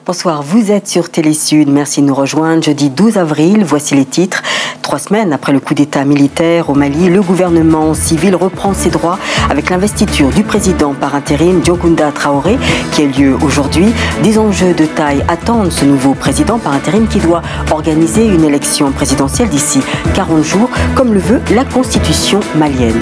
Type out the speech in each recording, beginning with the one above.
Bonsoir, vous êtes sur Télé Sud. Merci de nous rejoindre. Jeudi 12 avril, voici les titres. 3 semaines après le coup d'État militaire au Mali, le gouvernement civil reprend ses droits avec l'investiture du président par intérim Diokounda Traoré qui a lieu aujourd'hui. Des enjeux de taille attendent ce nouveau président par intérim qui doit organiser une élection présidentielle d'ici 40 jours, comme le veut la constitution malienne.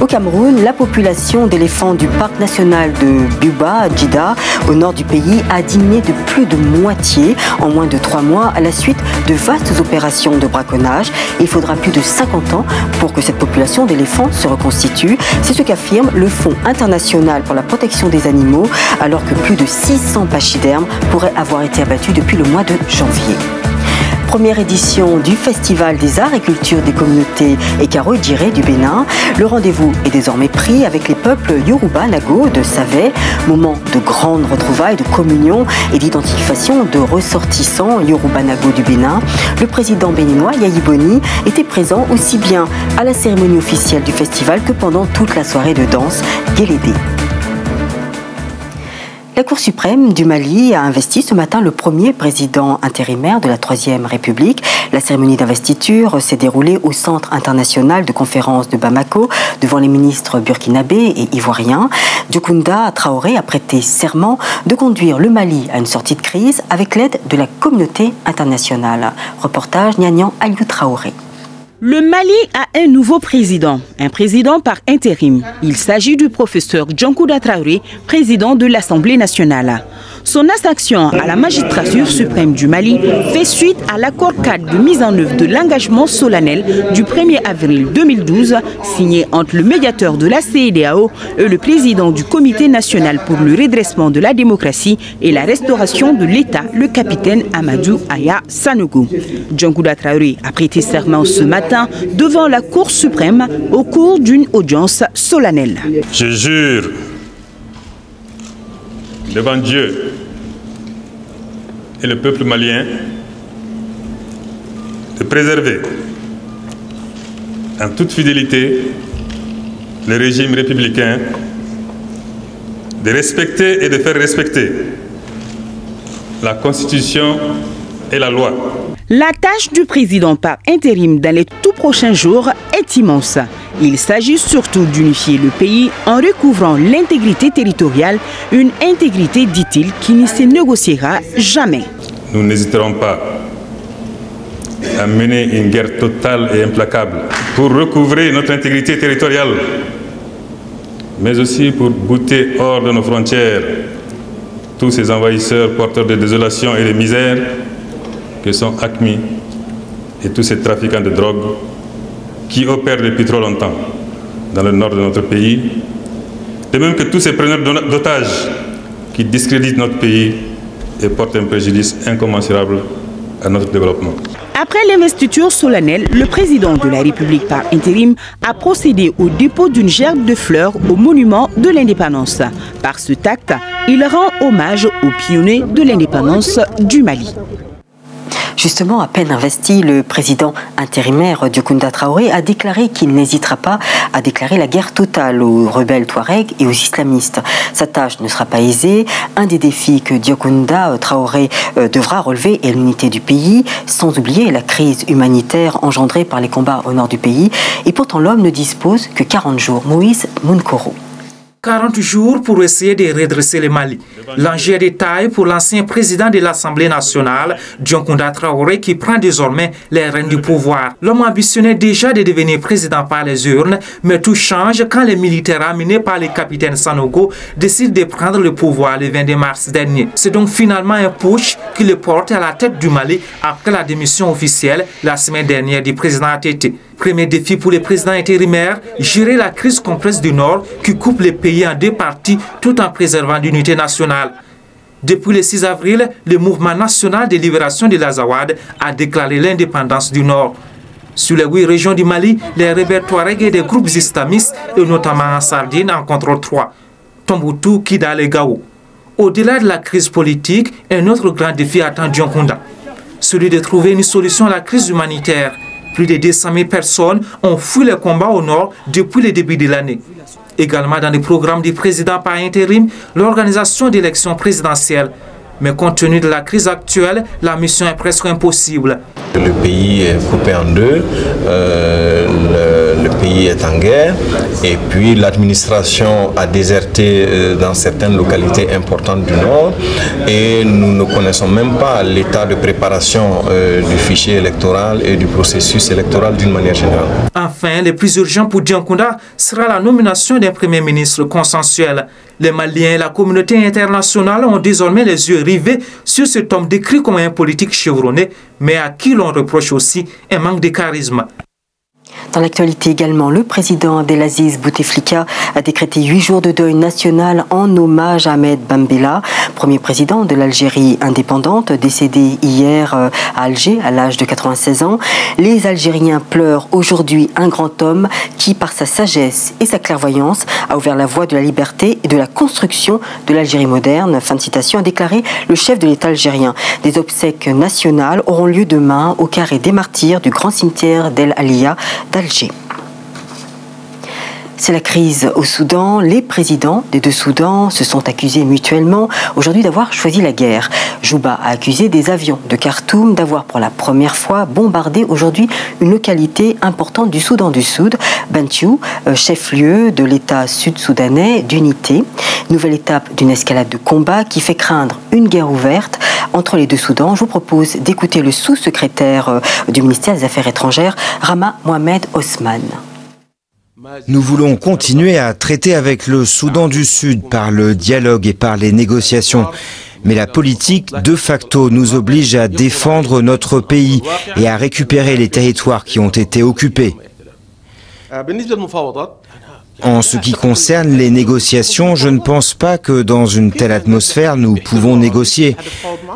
Au Cameroun, la population d'éléphants du parc national de Buba, Djida, au nord du pays, a diminué de plus de moitié en moins de 3 mois à la suite de vastes opérations de braconnage. Il faudra plus de 50 ans pour que cette population d'éléphants se reconstitue. C'est ce qu'affirme le Fonds international pour la protection des animaux, alors que plus de 600 pachydermes pourraient avoir été abattus depuis le mois de janvier. Première édition du Festival des Arts et Cultures des communautés Ekaro Djiré du Bénin. Le rendez-vous est désormais pris avec les peuples Yoruba Nago de Savé. Moment de grandes retrouvailles, de communion et d'identification de ressortissants Yoruba Nago du Bénin. Le président béninois Yayi Boni était présent aussi bien à la cérémonie officielle du festival que pendant toute la soirée de danse Guélédé. La Cour suprême du Mali a investi ce matin le premier président intérimaire de la Troisième République. La cérémonie d'investiture s'est déroulée au Centre international de conférence de Bamako devant les ministres burkinabés et ivoiriens. Diokounda Traoré a prêté serment de conduire le Mali à une sortie de crise avec l'aide de la communauté internationale. Reportage Nianian Aliou Traoré. Le Mali a un nouveau président, un président par intérim. Il s'agit du professeur Diokounda Traoré, président de l'Assemblée nationale. Son ascension à la magistrature suprême du Mali fait suite à l'accord cadre de mise en œuvre de l'engagement solennel du 1er avril 2012 signé entre le médiateur de la CEDEAO et le président du Comité national pour le redressement de la démocratie et la restauration de l'État, le capitaine Amadou Aya Sanogo. Diokounda Traoré a prêté serment ce matin devant la Cour suprême au cours d'une audience solennelle. Je jure devant Dieu et le peuple malien de préserver en toute fidélité le régime républicain, de respecter et de faire respecter la Constitution et la loi. La tâche du président par intérim dans les tout prochains jours est immense. Il s'agit surtout d'unifier le pays en recouvrant l'intégrité territoriale, une intégrité, dit-il, qui ne se négociera jamais. Nous n'hésiterons pas à mener une guerre totale et implacable pour recouvrer notre intégrité territoriale, mais aussi pour bouter hors de nos frontières tous ces envahisseurs porteurs de désolation et de misère que sont AQMI et tous ces trafiquants de drogue qui opèrent depuis trop longtemps dans le nord de notre pays, de même que tous ces preneurs d'otages qui discréditent notre pays et portent un préjudice incommensurable à notre développement. Après l'investiture solennelle, le président de la République par intérim a procédé au dépôt d'une gerbe de fleurs au monument de l'indépendance. Par ce acte, il rend hommage aux pionniers de l'indépendance du Mali. Justement, à peine investi, le président intérimaire Diokounda Traoré a déclaré qu'il n'hésitera pas à déclarer la guerre totale aux rebelles Touaregs et aux islamistes. Sa tâche ne sera pas aisée. Un des défis que Diokounda Traoré devra relever est l'unité du pays, sans oublier la crise humanitaire engendrée par les combats au nord du pays. Et pourtant, l'homme ne dispose que 40 jours. Moïse Mounkoro. 40 jours pour essayer de redresser le Mali. L'enjeu de taille pour l'ancien président de l'Assemblée nationale, Diokounda Traoré, qui prend désormais les rênes du pouvoir. L'homme ambitionnait déjà de devenir président par les urnes, mais tout change quand les militaires amenés par le capitaine Sanogo décident de prendre le pouvoir le 22 mars dernier. C'est donc finalement un putsch qui le porte à la tête du Mali après la démission officielle la semaine dernière du président ATT. Premier défi pour le président intérimaire, gérer la crise complexe du Nord qui coupe le pays en 2 parties tout en préservant l'unité nationale. Depuis le 6 avril, le mouvement national de libération de l'Azawad a déclaré l'indépendance du Nord. Sur les 8 régions du Mali, les rebelles Touaregs et des groupes islamistes, et notamment en Sardine, en contrôlent 3. Tombouctou, Kidal et Gao. Au-delà de la crise politique, un autre grand défi attend Diokounda. Celui de trouver une solution à la crise humanitaire. Plus de 200 000 personnes ont fui les combats au nord depuis le début de l'année. Également dans le programme du président par intérim, l'organisation d'élections présidentielles. Mais compte tenu de la crise actuelle, la mission est presque impossible. Le pays est coupé en deux, le pays est en guerre et puis l'administration a déserté dans certaines localités importantes du Nord et nous ne connaissons même pas l'état de préparation du fichier électoral et du processus électoral d'une manière générale. Enfin, le plus urgent pour Dioncounda sera la nomination d'un Premier ministre consensuel. Les Maliens et la communauté internationale ont désormais les yeux rivés sur cet homme décrit comme un politique chevronné, mais à qui l'on reproche aussi un manque de charisme. Dans l'actualité également, le président Abdelaziz Bouteflika a décrété 8 jours de deuil national en hommage à Ahmed Bambela, premier président de l'Algérie indépendante, décédé hier à Alger à l'âge de 96 ans. Les Algériens pleurent aujourd'hui un grand homme qui, par sa sagesse et sa clairvoyance, a ouvert la voie de la liberté et de la construction de l'Algérie moderne. Fin de citation, a déclaré le chef de l'État algérien. Des obsèques nationales auront lieu demain au carré des martyrs du grand cimetière d'El Alia d'Alger. C'est la crise au Soudan. Les présidents des deux Soudans se sont accusés mutuellement aujourd'hui d'avoir choisi la guerre. Juba a accusé des avions de Khartoum d'avoir pour la première fois bombardé aujourd'hui une localité importante du Soudan du Sud, Bantiu, chef-lieu de l'État sud-soudanais d'unité. Nouvelle étape d'une escalade de combat qui fait craindre une guerre ouverte entre les deux Soudans. Je vous propose d'écouter le sous-secrétaire du ministère des Affaires étrangères, Rama Mohamed Osman. Nous voulons continuer à traiter avec le Soudan du Sud par le dialogue et par les négociations. Mais la politique, de facto, nous oblige à défendre notre pays et à récupérer les territoires qui ont été occupés. En ce qui concerne les négociations, je ne pense pas que dans une telle atmosphère, nous pouvons négocier.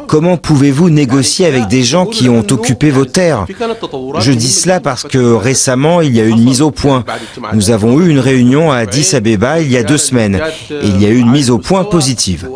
Comment pouvez-vous négocier avec des gens qui ont occupé vos terres? Je dis cela parce que récemment, il y a eu une mise au point. Nous avons eu une réunion à Addis Abeba il y a 2 semaines et il y a eu une mise au point positive.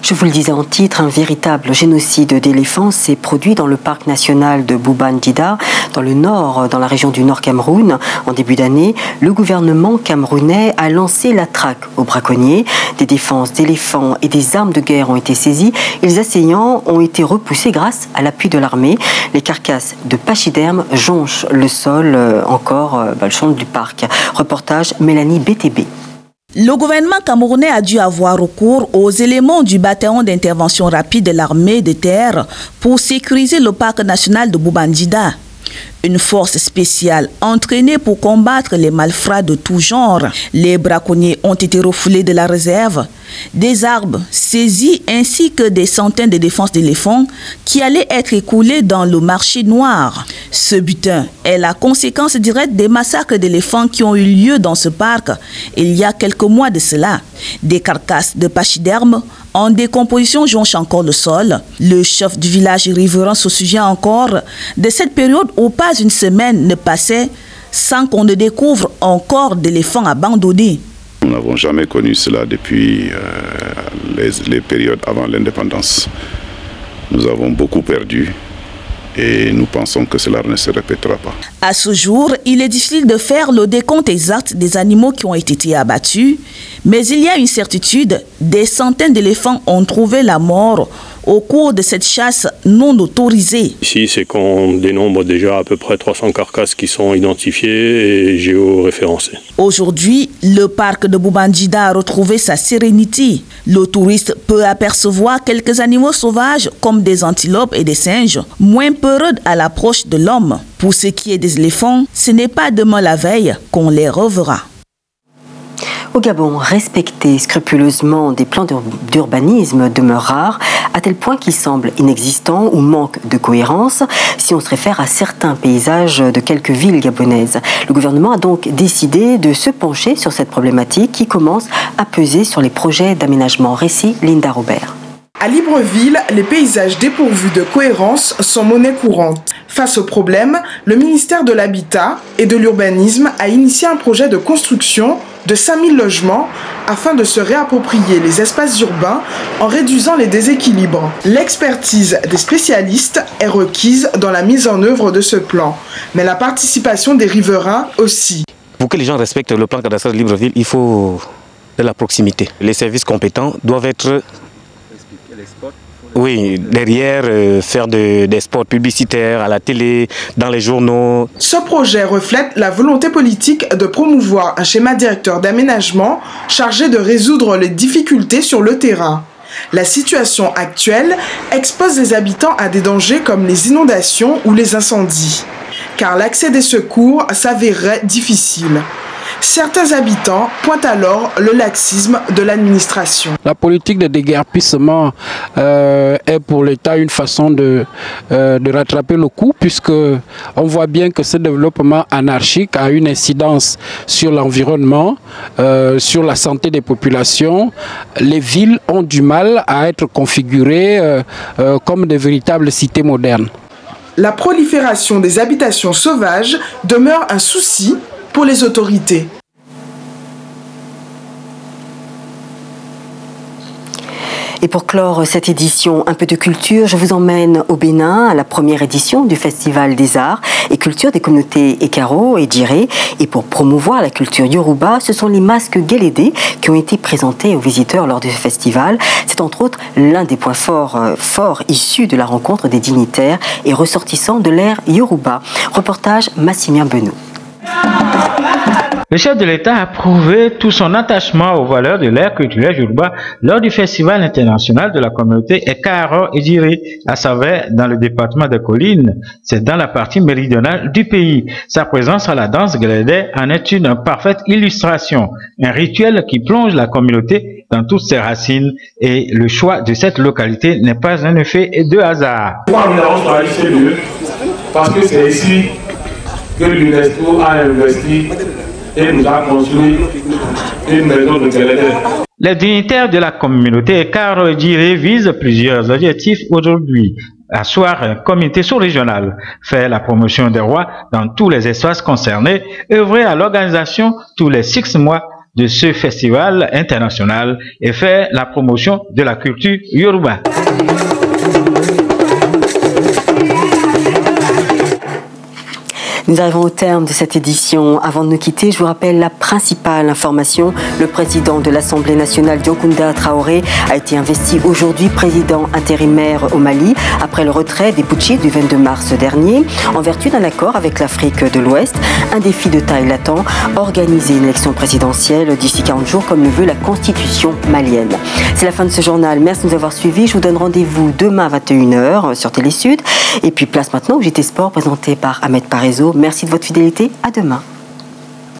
Je vous le disais en titre, un véritable génocide d'éléphants s'est produit dans le parc national de Boubandida, dans le nord, dans la région du Nord Cameroun. En début d'année, le gouvernement camerounais a lancé la traque aux braconniers. Des défenses d'éléphants et des armes de guerre ont été saisies et les assaillants ont été repoussés grâce à l'appui de l'armée. Les carcasses de pachydermes jonchent le sol, le sol du parc. Reportage Mélanie BTB. Le gouvernement camerounais a dû avoir recours aux éléments du bataillon d'intervention rapide de l'armée de terre pour sécuriser le parc national de Boubandida. Une force spéciale entraînée pour combattre les malfrats de tout genre. Les braconniers ont été refoulés de la réserve, des arbres saisis ainsi que des centaines de défenses d'éléphants qui allaient être écoulés dans le marché noir. Ce butin est la conséquence directe des massacres d'éléphants qui ont eu lieu dans ce parc il y a quelques mois de cela. Des carcasses de pachydermes en décomposition jonchent encore le sol. Le chef du village riverain se souvient encore de cette période où pas une semaine ne passait sans qu'on ne découvre encore d'éléphants abandonnés. Nous n'avons jamais connu cela depuis les périodes avant l'indépendance. Nous avons beaucoup perdu et nous pensons que cela ne se répétera pas. À ce jour, il est difficile de faire le décompte exact des animaux qui ont été abattus, mais il y a une certitude, des centaines d'éléphants ont trouvé la mort au cours de cette chasse non autorisée. Ici, c'est qu'on dénombre déjà à peu près 300 carcasses qui sont identifiées et géoréférencées. Aujourd'hui, le parc de Boubandida a retrouvé sa sérénité. Le touriste peut apercevoir quelques animaux sauvages comme des antilopes et des singes, moins peureux à l'approche de l'homme. Pour ce qui est des éléphants, ce n'est pas demain la veille qu'on les reverra. Au Gabon, respecter scrupuleusement des plans d'urbanisme demeure rare, à tel point qu'il semble inexistant ou manque de cohérence si on se réfère à certains paysages de quelques villes gabonaises. Le gouvernement a donc décidé de se pencher sur cette problématique qui commence à peser sur les projets d'aménagement. Récit Linda Robert. À Libreville, les paysages dépourvus de cohérence sont monnaie courante. Face au problème, le ministère de l'Habitat et de l'Urbanisme a initié un projet de construction de 5000 logements afin de se réapproprier les espaces urbains en réduisant les déséquilibres. L'expertise des spécialistes est requise dans la mise en œuvre de ce plan, mais la participation des riverains aussi. Pour que les gens respectent le plan cadastral de Libreville, il faut de la proximité. Les services compétents doivent être Oui, derrière, faire des spots publicitaires à la télé, dans les journaux. Ce projet reflète la volonté politique de promouvoir un schéma directeur d'aménagement chargé de résoudre les difficultés sur le terrain. La situation actuelle expose les habitants à des dangers comme les inondations ou les incendies, car l'accès des secours s'avérerait difficile. Certains habitants pointent alors le laxisme de l'administration. La politique de déguerpissement est pour l'État une façon de rattraper le coup, puisque on voit bien que ce développement anarchique a une incidence sur l'environnement, sur la santé des populations. Les villes ont du mal à être configurées comme de véritables cités modernes. La prolifération des habitations sauvages demeure un souci pour les autorités. Et pour clore cette édition Un peu de culture, je vous emmène au Bénin à la première édition du Festival des arts et culture des communautés Ekaro et Djiré. Et pour promouvoir la culture Yoruba, ce sont les masques Guélédé qui ont été présentés aux visiteurs lors du festival. C'est entre autres l'un des points forts issus de la rencontre des dignitaires et ressortissants de l'ère Yoruba. Reportage Massimien Benou. Le chef de l'État a prouvé tout son attachement aux valeurs de l'ère culturelle Yoruba lors du Festival international de la communauté Ekaro et Djiré, à Savè, dans le département de Collines. C'est dans la partie méridionale du pays. Sa présence à la danse Guélédé en est une parfaite illustration. Un rituel qui plonge la communauté dans toutes ses racines, et le choix de cette localité n'est pas un effet de hasard. Pourquoi nous avons choisi ce lieu? Parce que c'est ici que l'UNESCO a investi et nous a construit une maison de Guélédé. Les dignitaires de la communauté Ekaro et Djiré visent plusieurs objectifs aujourd'hui. Asseoir un comité sous-régional, faire la promotion des rois dans tous les espaces concernés, œuvrer à l'organisation tous les 6 mois de ce festival international et faire la promotion de la culture Yoruba. Nous arrivons au terme de cette édition. Avant de nous quitter, je vous rappelle la principale information. Le président de l'Assemblée nationale, Dioncounda Traoré, a été investi aujourd'hui président intérimaire au Mali après le retrait des putschistes du 22 mars dernier. En vertu d'un accord avec l'Afrique de l'Ouest, un défi de taille l'attend, organiser une élection présidentielle d'ici 40 jours comme le veut la constitution malienne. C'est la fin de ce journal. Merci de nous avoir suivis. Je vous donne rendez-vous demain à 21h sur Télé Sud. Et puis place maintenant au JT Sport présenté par Ahmed Parezo. Merci de votre fidélité. À demain.